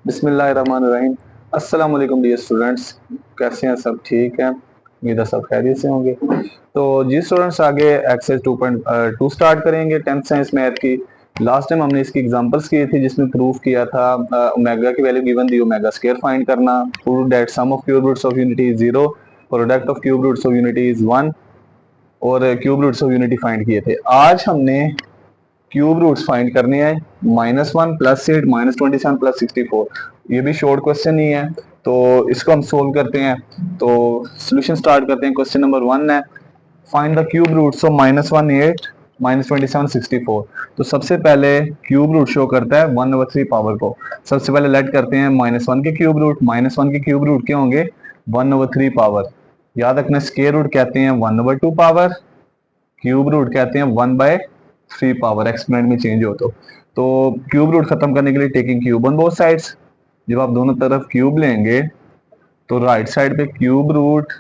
बिस्मिल्लाहिर्रहमानिर्रहीम। अस्सलाम वालेकुम डियर स्टूडेंट्स, कैसे हैं? सब ठीक हैं? उम्मीद है सब खैरियत से होंगे। तो जी स्टूडेंट्स, आगे एक्सरसाइज 2.2 स्टार्ट करेंगे 10th साइंस मैथ की। लास्ट टाइम हमने इसकी एग्जांपल्स की थी जिसमें प्रूफ किया था ओमेगा की वैल्यू गिवन दी, ओमेगा स्क्वायर फाइंड करना, prove that sum of cube roots of unity is 0, product of cube roots of unity is 1 और cube roots of unity find किए थे। आज हमने क्यूब रूट्स फाइंड करने हैं -1 +8 -27 +64। ये भी शॉर्ट क्वेश्चन ही है, तो इसको हम सोल्व करते हैं। तो सॉल्यूशन स्टार्ट करते हैं। क्वेश्चन नंबर 1 है, find the cube roots of -1 8 -27 64। तो सबसे पहले क्यूब रूट शो करता है 1/3 पावर को। सबसे पहले लेट करते हैं -1 के क्यूब रूट। -1 के क्यूब रूट क्या होंगे? 1/3 पावर। याद रखना, स्क्वायर रूट कहते हैं 1/2 पावर, क्यूब रूट कहते हैं 1/3 पावर, एक्सपोनेंट में चेंज हो तो क्यूब रूट खत्म करने के लिए taking cube on both sides. जब आप दोनों तरफ क्यूब लेंगे तो राइट साइड पे क्यूब रूट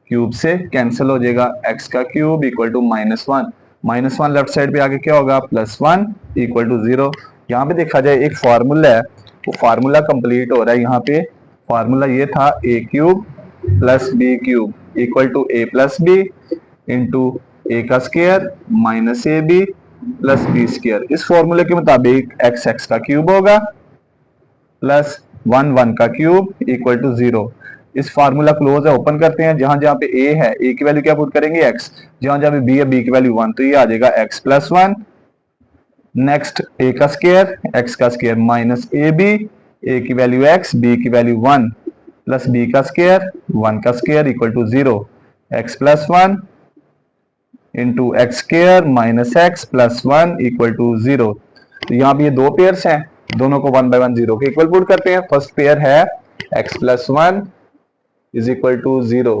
क्यूब से कैंसिल हो जाएगा। एक्स का cube equal to -1, -1 left side पे आगे क्या होगा? +1 इक्वल टू 0। यहाँ पे देखा जाए एक फार्मूला है, वो फार्मूला कंप्लीट हो रहा है। यहाँ पे फार्मूला ये था a cube plus b cube equal to a plus b into a का square minus a b plus b square. इस फॉर्मूले के मुताबिक एक्स एक्स का क्यूब होगा प्लस 1 का क्यूब इक्वल टू 0। इस फार्मूला क्लोज है, ओपन करते हैं। जहां जहां पे ए है, ए की वैल्यू क्या पुट करेंगे? एक्स। जहां जहां पे बी है, बी की वैल्यू 1, तो ये आ जाएगा एक्स प्लस 1। नेक्स्ट ए का स्क्वायर, एक्स का square minus a b, a की वैल्यू एक्स, बी की वैल्यू 1 प्लस बी का स्क्वायर 1 का square equal to 0। X plus 1 into x square minus x plus 1 equal to 0। तो यहाँ पे ये दो पेयर्स हैं, दोनों को 1 बाय 1 0 के इक्वल पुट करते हैं। फर्स्ट पेयर है x plus 1 is equal to 0।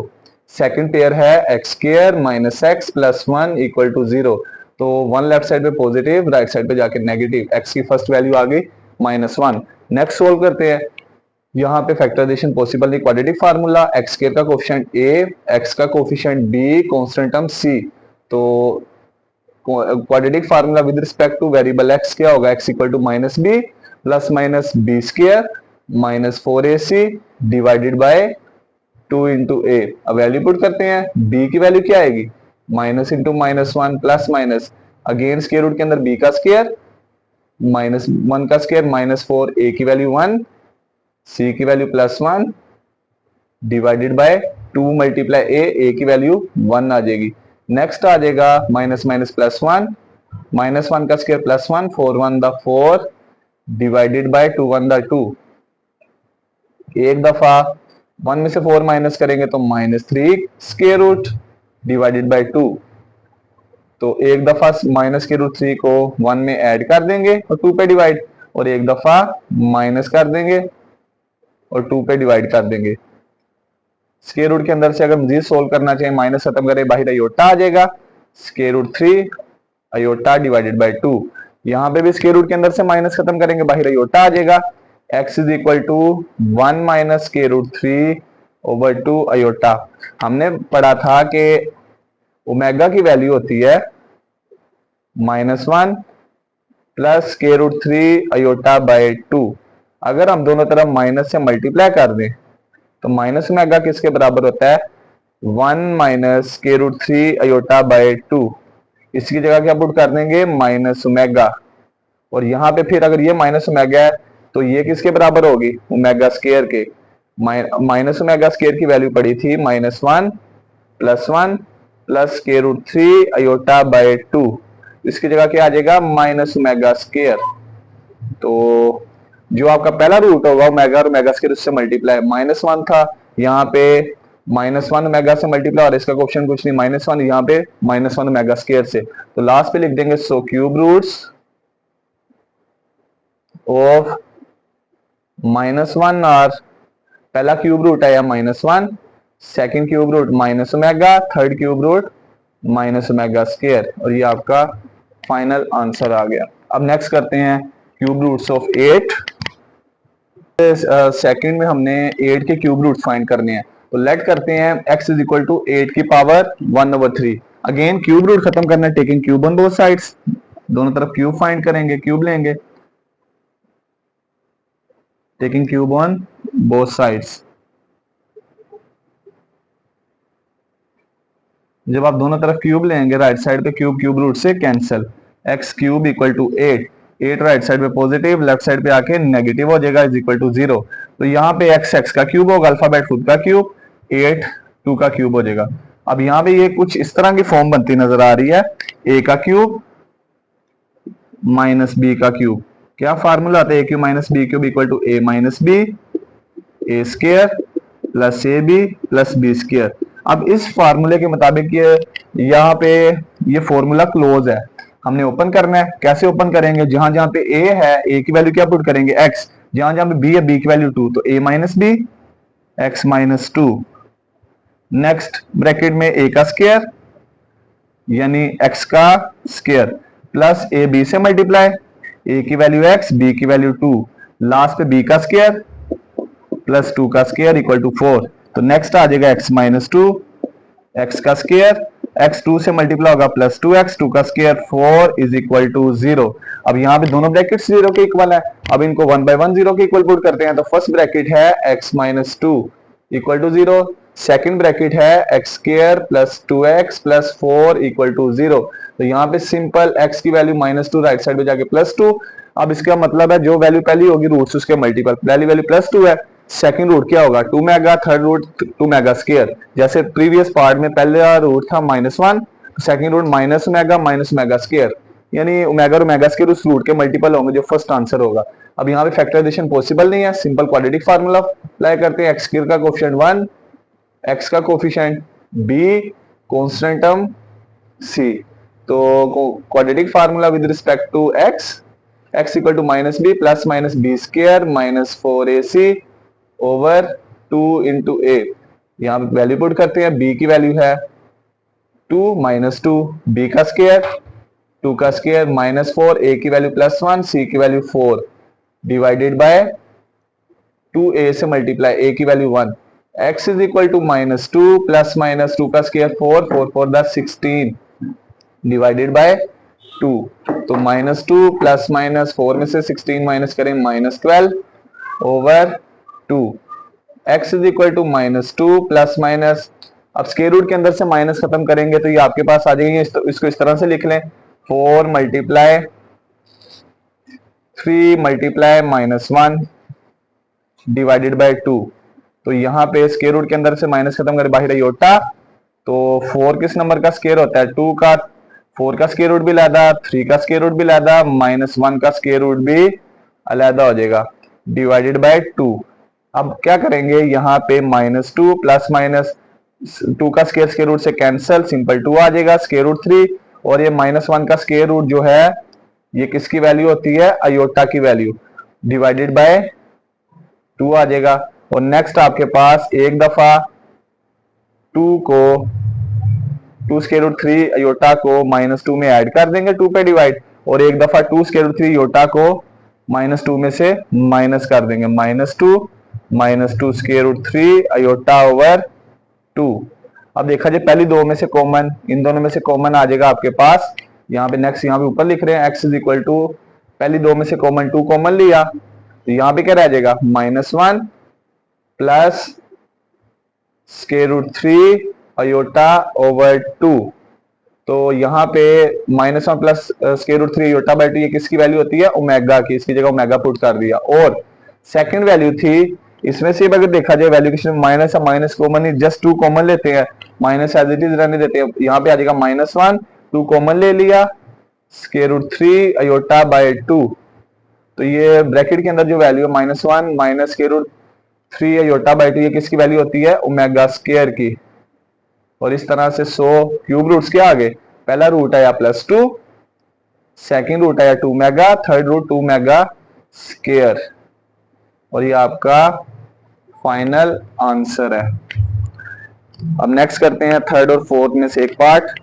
Second pair है x square minus x plus 1 equal to 0। तो 1 लेफ्ट साइड पे पॉजिटिव, राइट साइड पे जाके नेगेटिव। एक्स की फर्स्ट वैल्यू आ गई -1। नेक्स्ट सोल्व करते हैं। यहाँ पे फैक्टराइजेशन पॉसिबल नहीं, क्वाड्रेटिक फार्मूला, एक्स स्क्वायर का कोफिशिएंट a, एक्स का coefficient b, constant term c। तो quadratic formula with respect to variable x क्या होगा? x equal to -b plus minus b square -4ac divided by 2 into a. अब value put करते हैं। b की value क्या आएगी? Minus into -1 plus minus again square root के अंदर b का स्क्वायर -1 का स्क्वायर -4, a की वैल्यू 1, c की value +1 divided by 2 multiply a की वैल्यू 1 आ जाएगी। नेक्स्ट आ जाएगा माइनस माइनस +1, -1 का square +1, 4 1 the 4 divided by 2 1 the 2। एक दफा 1 में से 4 माइनस करेंगे तो -3 स्क्वायर रूट डिवाइडेड बाय 2। तो एक दफा माइनस के रूट 3 को 1 में ऐड कर देंगे और 2 पे डिवाइड, और एक दफा माइनस कर देंगे और 2 पे डिवाइड कर देंगे। स्क्वायर रूट के अंदर से अगर मजीद सोल्व करना चाहिए, माइनस खत्म करें, बाहर अयोटा आ जाएगा। Square root 3 iota divided by 2। यहाँ पे भी स्क्वायर रूट के अंदर से माइनस खत्म करेंगे, बाहर अयोटा आ जाएगा। x is equal to 1 minus square root 3 over 2 iota. हमने पढ़ा था कि ओमेगा की वैल्यू होती है -1 plus square root 3 iota by 2। अगर हम दोनों तरफ माइनस से मल्टीप्लाई कर दें तो माइनस ओमेगा किसके बराबर होता है? 1 minus square root 3 iota by 2। इसकी जगह क्या पुट कर देंगे? Minus omega. और यहाँ पे फिर अगर ये माइनस ओमेगा है तो ये किसके बराबर होगी? ओमेगा स्क्वायर के। माइनस ओमेगा स्क्वायर की वैल्यू पड़ी थी -1 +1 plus square root 3 iota by 2। इसकी जगह क्या आ जाएगा? Minus omega square. तो जो आपका पहला रूट होगा ओमेगा और ओमेगा स्क्वायर उससे मल्टीप्लाई, -1 था यहाँ पे -1 ओमेगा से मल्टीप्लाई, और इसका क्वेश्चन कुछ नहीं, -1 यहाँ पे -1 ओमेगा स्क्वायर से। तो लास्ट पे लिख देंगे so cube roots of -1 are, पहला क्यूब रूट आया -1, second cube root minus omega, third cube root minus omega square, और ये आपका फाइनल आंसर आ गया। अब नेक्स्ट करते हैं क्यूब रूट्स ऑफ 8। सेकंड में हमने 8 के क्यूब रूट फाइंड करने हैं। तो लेट करते हैं x इज इक्वल टू 8 की पावर 1/3। अगेन क्यूब रूट खत्म करना है, taking cube on both sides. दोनों तरफ क्यूब फाइंड करेंगे, क्यूब लेंगे, taking cube on both sides. जब आप दोनों तरफ क्यूब लेंगे राइट साइड पे क्यूब क्यूब रूट से cancel, x cube equal to 8, 8 right side पे पॉजिटिव, लेफ्ट साइड पे आके नेगेटिव हो जाएगा, इज इक्वल टू 0। तो यहाँ पे एक्स एक्स का क्यूब होगा, अल्फाबेट खुद का क्यूब, 8 2 का क्यूब हो जाएगा। अब यहाँ पे ये कुछ इस तरह की फॉर्म बनती नजर आ रही है, ए का क्यूब माइनस बी का क्यूब। क्या फार्मूला आता है, a cube minus b cube equal to a minus b, a square plus a b plus b square. अब इस फार्मूले के मुताबिक ये यहाँ पे ये फॉर्मूला क्लोज है, हमने ओपन करना है। कैसे ओपन करेंगे, जहां जहां पे ए है ए की वैल्यू क्या पुट करेंगे एक्स, जहां जहां पे बी है बी की वैल्यू 2, तो a minus b x minus 2। Next bracket में ए का स्क्वायर यानी एक्स का स्क्वायर प्लस ए बी से मल्टीप्लाई, ए की वैल्यू एक्स बी की वैल्यू 2, लास्ट पे बी का स्क्वायर प्लस 2 का स्क्वायर इक्वल टू 4। तो नेक्स्ट आ जाएगा x माइनस 2, एक्स का स्क्वायर, एक्स 2 से मल्टीप्लाई होगा प्लस 2x, 2 का स्क्वायर 4 इज इक्वल टू 0। अब यहाँ पे दोनों ब्रैकेट्स 0 के इक्वल है, अब इनको 1 बाय 1 0 के इक्वल पुट करते हैं। तो फर्स्ट ब्रैकेट है x minus 2 equal to 0, second bracket है x square plus 2x plus 4 equal to 0। तो यहाँ पे सिंपल x की वैल्यू माइनस 2 राइट साइड पे जाके प्लस 2। अब इसका मतलब है जो वैल्यू पहली होगी रूट्स उसके मल्टीपल, पहली वैल्यू प्लस 2 है, सेकंड रूट क्या होगा 2 omega, third root 2 omega square. जैसे प्रीवियस पार्ट में पहला रूट था -1, second root minus omega square, यानी ओमेगा और ओमेगा स्क्वायर उस रूट के मल्टीपल होंगे जो फर्स्ट आंसर होगा। अब यहाँ पे फैक्टराइजेशन पॉसिबल नहीं है, सिंपल क्वाड्रेटिक फार्मूला अप्लाई करते हैं। एक्स स्क्वायर का कोएफिशिएंट 1, एक्स का coefficient b, constant term c। तो quadratic formula with respect to x equal to minus b plus minus b square minus 4ac over 2 into a. यहाँ पे value put करते हैं, b की value है 2 minus 2, b का square 2 का square minus 4, a की वैल्यू प्लस 1, c की वैल्यू 4 डिवाइडेड बाय 2a से मल्टीप्लाई, a की value 1, x is equal to minus 2 plus minus 2 का स्क्वायर 4, 4 4 10 16 डिवाइडेड बाय 2। तो माइनस 2 प्लस माइनस 4 में से 16 माइनस करें minus 12 over 2, x is equal to minus 2 plus minus, अब square root के अंदर से माइनस खत्म करेंगे तो ये आपके पास आ जाएंगे, इसको इस तरह से लिख लें 4 multiply 3 multiply minus 1 divided by 2। तो यहाँ पे स्क्वायर रूट के अंदर से माइनस खत्म करें बाहर योटा, तो 4 किस नंबर का स्क्वायर होता है 2 का, 4 का स्क्वायर रूट भी अलहदा, 3 का स्क्वायर रूट भी अलहदा, माइनस 1 का स्क्वायर रूट भी अलहदा हो जाएगा डिवाइडेड बाय 2। अब क्या करेंगे, यहाँ पे माइनस 2 प्लस माइनस 2 का स्क्वायर रूट से कैंसिल, सिंपल 2 आ जाएगा, स्क्वायर रूट 3, और ये माइनस 1 का स्क्वायर रूट जो है ये किसकी वैल्यू होती है अयोटा की वैल्यू, डिवाइडेड बाय 2 आ जाएगा। और नेक्स्ट आपके पास एक दफा 2 को 2 स्क्वायर रूट 3 अयोटा को माइनस 2 में ऐड कर देंगे 2 पे डिवाइड, और एक दफा 2 स्क्वायर रूट 3 अयोटा को माइनस 2 में से माइनस कर देंगे, minus 2 square root 3 iota over 2। अब देखा जाए पहली दो में से कॉमन, इन दोनों में से कॉमन आ जाएगा आपके पास, यहाँ पे नेक्स्ट यहाँ पे ऊपर लिख रहे हैं x इज इक्वल टू, पहली दो में से कॉमन 2 कॉमन लिया, तो यहाँ पे क्या रह जाएगा -1 plus square root 3 iota over 2। तो यहाँ पे -1 plus square root 3 iota by 2 ये किसकी वैल्यू होती है ओमेगा की, इसकी जगह ओमेगा पुट कर दिया। और सेकंड वैल्यू थी इसमें से अगर देखा जाए वैल्यू किसी माइनस है, माइनस कॉमन ही जस्ट 2 कॉमन लेते हैं, माइनस एज इट इज रहने देते हैं, यहाँ पे आ जाएगा -1 2 कॉमन ले लिया स्क्वायर रूट 3 अयोटा बाय 2। तो ये ब्रैकेट के अंदर जो वैल्यू है -1 minus square root 3 iota by 2 ये किसकी वैल्यू होती है ओमेगा स्क्वायर की। और इस तरह से 100 क्यूब रूट्स क्या आ गए, पहला रूट आया +2, सेकंड रूट आया 2 omega, third root 2 omega square, और ये आपका फाइनल आंसर है। अब नेक्स्ट करते हैं थर्ड और फोर्थ में से एक पार्ट,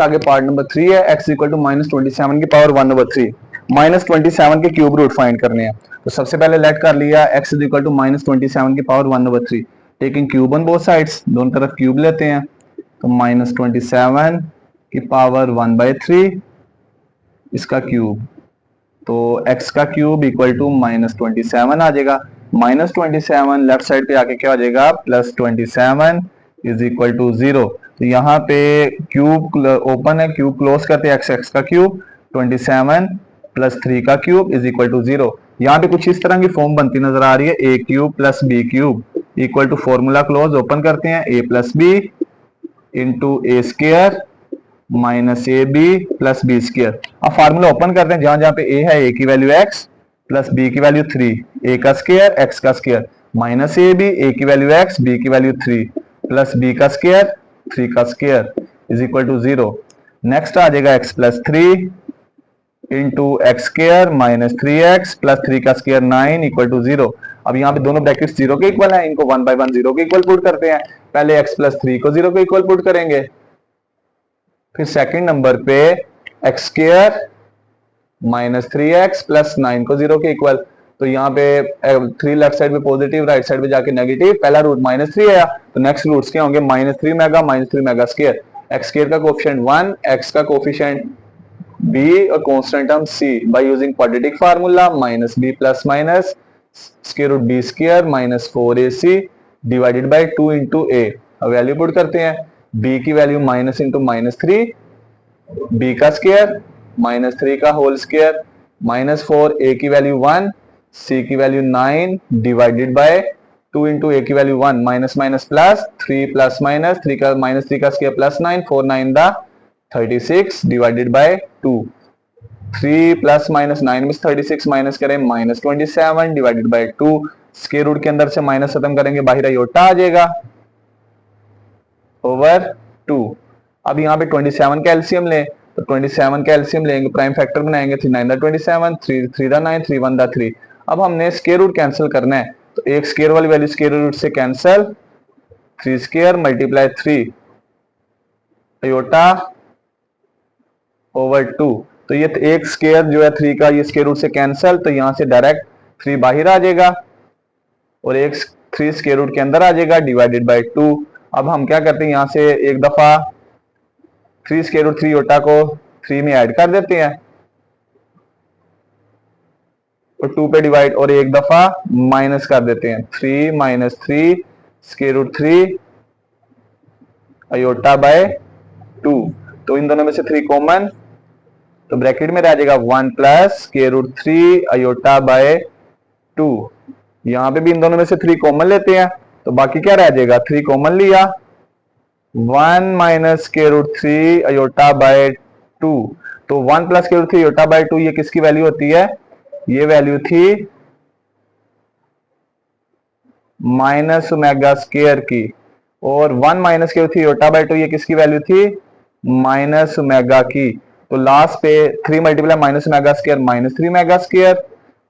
आगे पार्ट नंबर 3 है, x इक्वल टू -27 की पावर 1/3, -27 के क्यूब रूट फाइंड करने हैं। तो सबसे पहले लेट कर लिया x इक्वल टू -27 की power 1/3, taking cube on both sides, दोनों तरफ क्यूब लेते हैं, तो -27 की पावर 1/3 इसका क्यूब, तो x का क्यूब इक्वल टू -27 आ जाएगा। -27 लेफ्ट साइड पे आके क्या हो जाएगा, +27 इज इक्वल टू 0। तो यहाँ पे क्यूब ओपन है, क्यूब क्लोज करते हैं, x का क्यूब 27 + 3 का क्यूब इज इक्वल टू 0। यहाँ पे कुछ इस तरह की फॉर्म बनती नजर आ रही है, a cube + b cube equal to formula close open करते हैं, a + b into a square minus a b plus b square. अब फार्मूला ओपन करते हैं, जहां जहां पे a है a की वैल्यू x प्लस b की वैल्यू 3, a का स्क्वायर x का square minus a b, a की वैल्यू x b की वैल्यू 3 प्लस b का स्क्वायर 3 का square is equal to 0। Next आ जाएगा x + 3 into x square minus 3x plus 3 का स्क्वायर 9 इक्वल टू 0। अब यहाँ पे दोनों ब्रैकेट्स 0 के इक्वल हैं, इनको 1 बाय 1 0 के इक्वल पुट करते हैं। पहले x + 3 को 0 के इक्वल पुट करेंगे, फिर सेकंड नंबर पे x square minus 3x plus 9 को 0 के इक्वल। तो यहाँ पे 3 लेफ्ट साइड पे पॉजिटिव, राइट साइड पे जाके नेगेटिव, पहला रूट -3 आया, तो नेक्स्ट रूट्स क्या होंगे, -3 omega -3 omega square. X square का कोफिशिएंट 1, एक्स का कोफिशिएंट b और constant term c by using quadratic formula -b plus minus square root b square -4ac divided by 2 into a। अब value put करते हैं, b की value minus into -3, b का square -3 का whole square -4, a की value 1, c की value 9 divided by 2 into a की value 1 minus minus plus 3 plus minus 3 का -3 का स्क्वायर प्लस 9 4 9 दा 36 डिवाइडेड बाय 2। 3 प्लस माइनस 9 में 36 माइनस करें -27 डिवाइडेड बाय 2। स्क्वायर रूट के अंदर से माइनस खत्म करेंगे, बाहर आयोटा आ जाएगा ओवर 2। अब यहाँ पे 27 का एलसीएम लें, तो 27 का एलसीएम लेंगे, प्राइम फैक्टर बनाएंगे, 3 9 दा 27, 3 3 दा 9, 3 1 दा 3। अब हमने स्क्वायर रूट कैंसिल करना है, तो एक स्क्वायर वाली वैल्यू स्क्वायर रूट से cancel, 3 square multiply 3 iota over 2। तो ये एक स्क्वायर जो है 3 का, ये स्क्वायर रूट से कैंसिल, तो यहां से डायरेक्ट 3 बाहर आ जाएगा और एक 3 स्क्वायर रूट के अंदर आ जाएगा डिवाइडेड बाय 2। अब हम क्या करते हैं, यहां से एक दफा 3 स्क्वायर रूट 3 ओटा को 3 में ऐड कर देते हैं और 2 पे डिवाइड, और एक दफा माइनस कर देते हैं, 3 minus 3 square root 3 iota by 2। तो इन दोनों में से 3 कॉमन, तो ब्रैकेट में रह जाएगा 1 plus square root 3 iota by 2। यहां पे भी इन दोनों में से 3 कॉमन लेते हैं, तो बाकी क्या रह जाएगा, 3 कॉमन लिया, 1 minus square root 3 iota by 2। तो 1 plus square root 3 iota by 2 ये किसकी वैल्यू होती है, ये वैल्यू थी माइनस ओमेगा स्क्वायर की, और 1 minus square root 3 iota by 2 ये किसकी वैल्यू थी, माइनस ओमेगा की। तो लास्ट पे 3 multiply minus omega square -3 omega square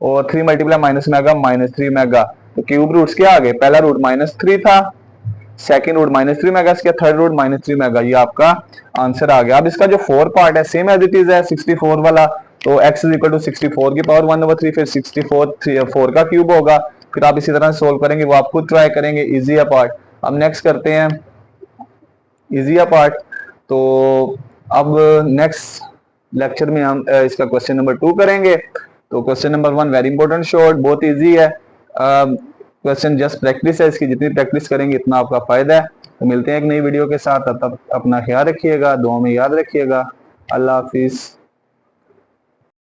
और 3 मल्टीप्लाई माइनस मेगा -3 मेगा। तो क्यूब रूट्स क्या आ गए, पहला रूट -3 था, second root -3 omega square, third root -3 omega, ये आपका आंसर आ गया। अब इसका जो 4 पार्ट है सेम एज इट इज है 64 वाला, तो x इज इक्वल टू 64 की पावर 1/3, फिर 64 4 का क्यूब होगा, फिर आप इसी तरह सोल्व करेंगे, वो आप खुद ट्राई करेंगे, इजी है पार्ट। अब नेक्स्ट करते हैं इजी पार्ट। तो अब नेक्स्ट लेक्चर में हम इसका क्वेश्चन नंबर 2 करेंगे। तो question number 1 very important short, बहुत इजी है क्वेश्चन, जस्ट प्रैक्टिस है, इसकी जितनी प्रैक्टिस करेंगे इतना आपका फायदा है। तो मिलते हैं एक नई वीडियो के साथ, तब तक अपना ख्याल रखिएगा, दुआ में याद रखिएगा। अल्लाह हाफिज।